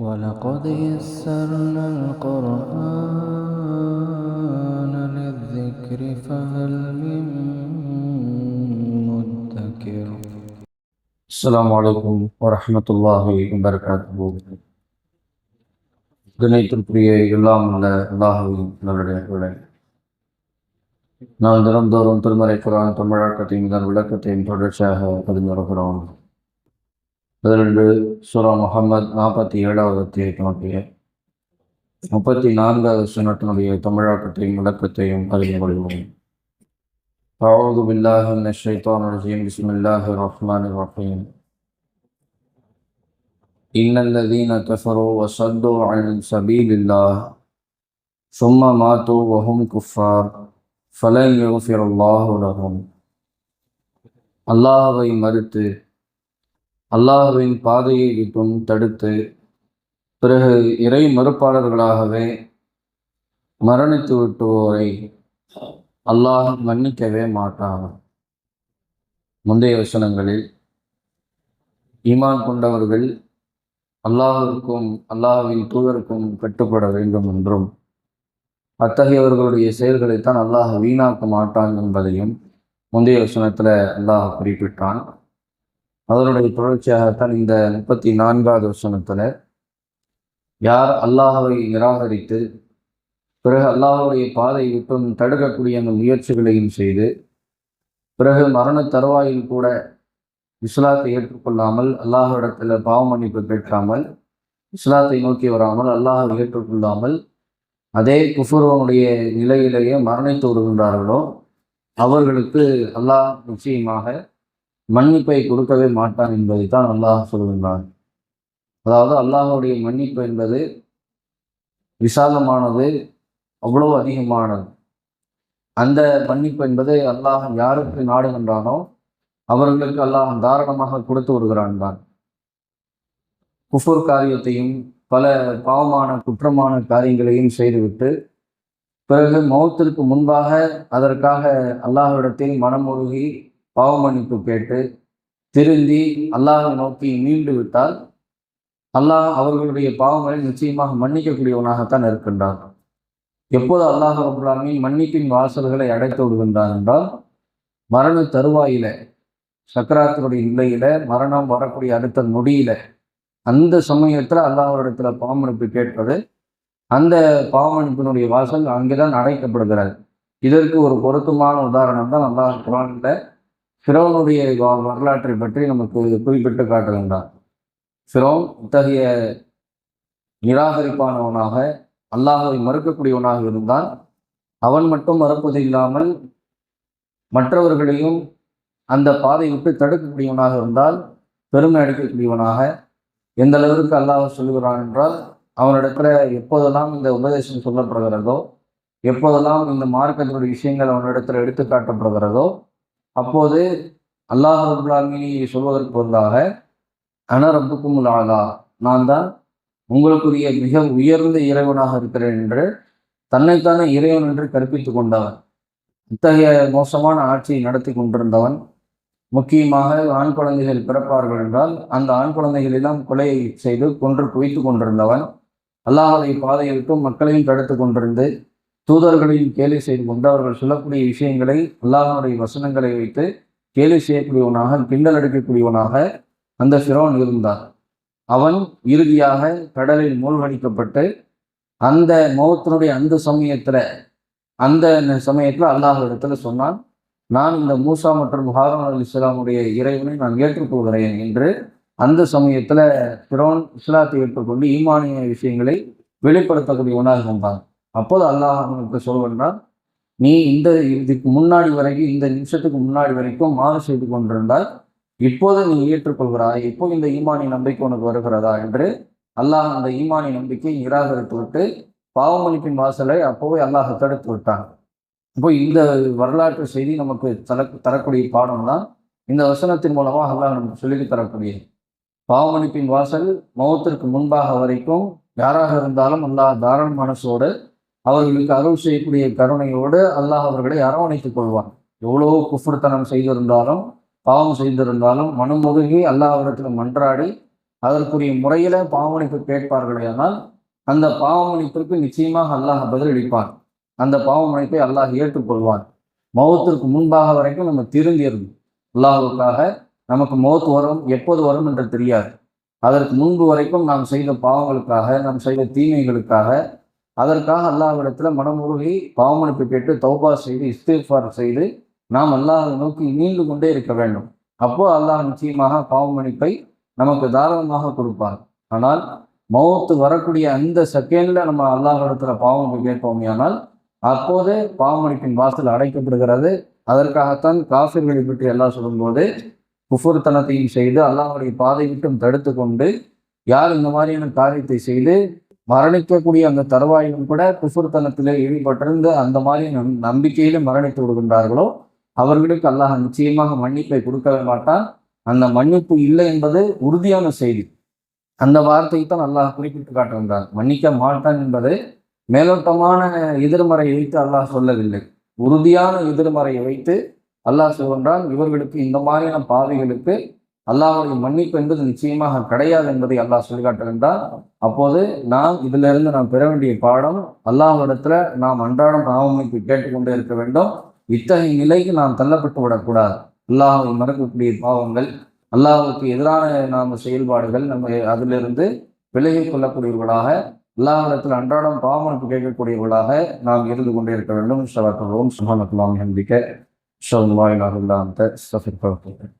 وَلَقَدْ يَسَّرْنَا الْقُرْآنَ لِلذِّكْرِ فَهَلْ مِن مُّدَّكِرٍ. السلام عليكم ورحمة الله وبركاته. கணித்திற்குரிய எல்லாம் உள்ள அல்லாஹ்வின் நல்லடியார்களே, நான் தினந்தோறும் திருமறை குர்ஆன் தமிழாக்கத்தையும் இதன் விளக்கத்தையும் தொடர்ச்சியாக பதிந்து வருகிறோம். அதிலிருந்து சூரா முஹம்மத் 47வது அத்தியாயத்தினுடைய 34வது வசனத்தினுடைய தமிழாக்கத்தையும் விளக்கத்தையும் அறிந்து கொள்வோம். அஊது பில்லாஹி மினஷ் ஷைத்தானிர் ரஜீம். பிஸ்மில்லாஹிர் ரஹ்மானிர் ரஹீம். இன்னல்லதீன கஃபரு வஸத்து அன் சபீலில்லாஹ் ஸும்ம மாது வஹும் குஃபார் ஃபலன் யக்ஃபிரல்லாஹு லஹும். அல்லாஹ்வை மறுத்து அல்லாஹ்வின் பாதையை விட்டும் தடுத்து பிறகு இறை மறுப்பாளர்களாகவே மரணித்து விட்டுவோரை அல்லாஹ் மன்னிக்கவே மாட்டான். முந்தைய வசனங்களில் ஈமான் கொண்டவர்கள் அல்லாஹ்விற்கும் அல்லாஹ்வின் தூதருக்கும் கட்டுப்பட வேண்டும் என்றும் அத்தகையவர்களுடைய செயல்களைத்தான் அல்லாஹ் வீணாக்க மாட்டான் என்பதையும் முந்தைய வசனத்தில் அல்லாஹ் குறிப்பிட்டான். அதனுடைய தொடர்ச்சியாகத்தான் இந்த 34வது வசனத்தில் யார் அல்லாஹ்வை நிராகரித்து பிறகு அல்லாஹ்வுடைய பாதை விட்டும் தடுக்கக்கூடிய அந்த முயற்சிகளையும் செய்து பிறகு மரண தருவாயில் கூட இஸ்லாத்தை ஏற்றுக்கொள்ளாமல் அல்லாஹ்விடத்தில் பாவ மன்னிப்பு கேட்காமல் இஸ்லாத்தை நோக்கி வராமல் அல்லாஹ் ஏற்றுக்கொள்ளாமல் அதே குஃபுருடைய நிலையிலேயே மரணித்து வருகின்றார்களோ அவர்களுக்கு அல்லாஹ் நிச்சயமாக மன்னிப்பை கொடுக்கவே மாட்டான் என்பதைத்தான் அல்லாஹ் சொல்கின்றான். அதாவது அல்லாஹ்வுடைய மன்னிப்பு என்பது விசாலமானது, அவ்வளவு அதிகமானது. அந்த மன்னிப்பு என்பது அல்லாஹ் யாருக்கு நாடுகின்றானோ அவர்களுக்கு அல்லாஹ் தாராளமாக கொடுத்து வருகிறான் தான். குஃபுர் காரியத்தையும் பல பாவமான குற்றமான காரியங்களையும் செய்துவிட்டு பிறகு மௌத்திற்கு முன்பாக அதற்காக அல்லாஹ்விடத்தில் மனமுருகி பாவ மன்னிப்பு கேட்டு திருந்தி அல்லாஹை நோக்கி மீண்டு விட்டால் அல்லாஹ் அவர்களுடைய பாவங்களை நிச்சயமாக மன்னிக்கக்கூடியவனாகத்தான் இருக்கின்றான். எப்போது அல்லாஹ் ரப்பல் ஆலமீன் மன்னிப்பின் வாசல்களை அடைத்து விடுகின்றான் என்றால் மரண தருவாயில, சக்கராத்தினுடைய நிலையில, மரணம் வரக்கூடிய அடுத்த நொடியில, அந்த சமயத்தில் அல்லாஹ்விடத்துல பாவமன்னிப்பு கேட்பது, அந்த பாவமன்னிப்பினுடைய வாசல் அங்கேதான் அடைக்கப்படுகிறது. இதற்கு ஒரு பொருத்தமான உதாரணம் தான் அல்லாஹ் குர்ஆனில் ஃபிரௌனுடைய வரலாற்றை பற்றி நமக்கு குறிப்பிட்டு காட்டுகின்றான். ஃபிரௌன் இத்தகைய நிராகரிப்பானவனாக அல்லாஹ்வை மறுக்கக்கூடியவனாக இருந்தால் அவன் மட்டும் மறுப்பது இல்லாமல் மற்றவர்களையும் அந்த பாதை விட்டு தடுக்கக்கூடியவனாக இருந்தால் பெருமை அடிக்கக்கூடியவனாக எந்த அளவிற்கு அல்லாஹ் சொல்லுகிறான் என்றால் அவனிடத்துல எப்போதெல்லாம் இந்த உபதேசம் சொல்லப்படுகிறதோ, எப்போதெல்லாம் இந்த மார்க்கத்தினுடைய விஷயங்கள் அவனிடத்தில் எடுத்து காட்டப்படுகிறதோ அப்போது அல்லாஹ் ரப்பல் ஆலமீனை சொல்வதற்கு பதிலாக அன ரப்புக்குமுல் ஆலா, நான் தான் உங்களுக்குரிய மிக உயர்ந்த இறைவனாக இருக்கிறேன் என்று தன்னைத்தானே இறைவன் என்று கற்பித்து கொண்டவன், இத்தகைய மோசமான ஆட்சியை நடத்தி கொண்டிருந்தவன். முக்கியமாக ஆண் குழந்தைகள் பிறப்பார்கள் என்றால் அந்த ஆண் குழந்தைகளெல்லாம் கொலை செய்து கொன்று குவித்து கொண்டிருந்தவன், அல்லாஹ்வை பாதையை விட்டும் மக்களையும் தடுத்து கொண்டிருந்து தூதர்களையும் கேலி செய்து கொண்டு அவர்கள் சொல்லக்கூடிய விஷயங்களை அல்லாஹ்வுடைய வசனங்களை வைத்து கேலி செய்யக்கூடியவனாக, கிண்டல் அடிக்கக்கூடியவனாக அந்த ஃபிரௌன் இருந்தார். அவன் இறுதியாக கடலில் மூழ்கடிக்கப்பட்டு அந்த மௌத்தினுடைய அந்த சமயத்தில் அல்லாஹ்விடத்துல சொன்னான், நான் இந்த மூசா மற்றும் ஹாரூன் அலைஹிஸ்ஸலாமுடைய இறைவனை நான் ஏற்றுக்கொள்கிறேன் என்று. அந்த சமயத்தில் ஃபிரௌன் இஸ்லாத்தை ஏற்றுக்கொண்டு ஈமானிய விஷயங்களை வெளிப்படுத்தக்கூடியவனாக இருந்தான். அப்போது அல்லாஹ் அவனுக்கு சொல்வென்றால், நீ இதுக்கு முன்னாடி வரைக்கும், இந்த நிமிஷத்துக்கு முன்னாடி வரைக்கும் மாறு செய்து கொண்டிருந்தால் இப்போது நீ ஏற்றுக்கொள்கிறாய், இப்போ இந்த ஈமானி நம்பிக்கை உனக்கு வருகிறதா என்று அல்லாஹ் அந்த ஈமானி நம்பிக்கையை நிராகரித்து விட்டு பாவமன்னிப்பின் வாசலை அப்போவே அல்லாஹ் தடுத்து விட்டான். இப்போ இந்த வரலாற்று செய்தி நமக்கு தரக்கூடிய பாடம் தான் இந்த வசனத்தின் மூலமாக அல்லாஹ் நமக்கு சொல்லி தரக்கூடிய பாவமன்னிப்பின் வாசல் மௌத்திற்கு முன்பாக வரைக்கும் யாராக இருந்தாலும் அல்லாஹ் தாராள மனசோடு அவர்களுக்கு அருள் செய்யக்கூடிய கருணையோடு அல்லாஹ் அவர்களை அரவணைத்துக் கொள்வான். எவ்வளவோ குஃப்ர்தனம் செய்திருந்தாலும் பாவம் செய்திருந்தாலும் மனமுருகி அல்லாஹ்விடத்தில் மன்றாடி அதற்குரிய முறையில பாவமன்னிப்பு கேட்பார்களே ஆனால் அந்த பாவமன்னிப்பிற்கு நிச்சயமாக அல்லாஹ் பதிலளிப்பான். அந்த பாவமன்னிப்பை அல்லாஹ் ஏற்றுக்கொள்வான். மௌத்திற்கு முன்பாக வரைக்கும் நம்ம திருந்தியது அல்லாஹுக்காக. நமக்கு மௌத் வரும், எப்போது வரும் என்று தெரியாது. அதற்கு முன்பு வரைக்கும் நாம் செய்த பாவங்களுக்காக, நாம் செய்த தீமைகளுக்காக, அதற்காக அல்லாஹ்விடத்துல மனமுருகி பாவமன்னிப்பு கேட்டு தௌபா செய்து இஸ்திக்ஃபார் செய்து நாம் அல்லாஹ்வை நோக்கி நீண்டு கொண்டே இருக்க வேண்டும். அப்போ அல்லாஹ் நிச்சயமாக பாவமன்னிப்பை நமக்கு தாராளமாக கொடுப்பார். ஆனால் மௌத்து வரக்கூடிய அந்த செகண்ட்ல நம்ம அல்லாஹ்விடத்துல பாவமன்னிப்பு கேட்போமே ஆனால் அப்போதே பாவமன்னிப்பின் வாசல் அடைக்கப்படுகிறது. அதற்காகத்தான் காஃபிர்களை பற்றி அல்லாஹ் சொல்லும்போது குஃபுர்தனத்தையும் செய்து அல்லாஹ்வுடைய பாதை விட்டும் தடுத்து கொண்டு யார் இந்த மாதிரியான காரியத்தை செய்து மரணிக்கக்கூடிய அந்த தருவாயிலும் கூட குஃபுர்தனத்திலே ஈடுபட்டிருந்து அந்த மாதிரி நம்பிக்கையில மரணித்து விடுகின்றார்களோ அவர்களுக்கு அல்லாஹ் நிச்சயமாக மன்னிப்பை கொடுக்கவே மாட்டான். அந்த மன்னிப்பு இல்லை என்பது உறுதியான செய்தி. அந்த வார்த்தையை தான் அல்லாஹ் குறிப்பிட்டு காட்டுகின்றான். மன்னிக்க மாட்டான் என்பது மேலோட்டமான எதிர்மறையை வைத்து அல்லாஹ் சொல்லவில்லை. உறுதியான எதிர்மறையை வைத்து அல்லாஹ் சொல்கின்றான், இவர்களுக்கு இந்த மாதிரியான பாவிகளுக்கு அல்லாஹ்வுடைய மன்னிப்பு என்பது நிச்சயமாக கிடையாது என்பதை அல்லாஹ் சொல்லி காட்டுகின்றான். அப்போது நாம் இதிலிருந்து நாம் பெற வேண்டிய பாடம், அல்லாஹ்விடத்துல நாம் அன்றாடம் பாவமன்னிப்பு கேட்டுக்கொண்டே இருக்க வேண்டும். இத்தகைய நிலைக்கு நாம் தள்ளப்பட்டு விடக்கூடாது. அல்லாஹ்வை மறக்கக்கூடிய பாவங்கள், அல்லாஹ்வுக்கு எதிரான நாம் செயல்பாடுகள் நம்ம அதிலிருந்து விலகிக் கொள்ளக்கூடியவர்களாக, அல்லாஹ்விடத்தில் அன்றாடம் பாவமன்னிப்பு கேட்கக்கூடியவர்களாக நாம் இருந்து கொண்டே இருக்க வேண்டும். சுப்ஹானல்லாஹி வ பிஹம்திஹி, அஷ்ஹது அல்லா இலாஹா இல்லா அன்த, அஸ்தக்ஃபிருக வ அத்தூபு இலைக்.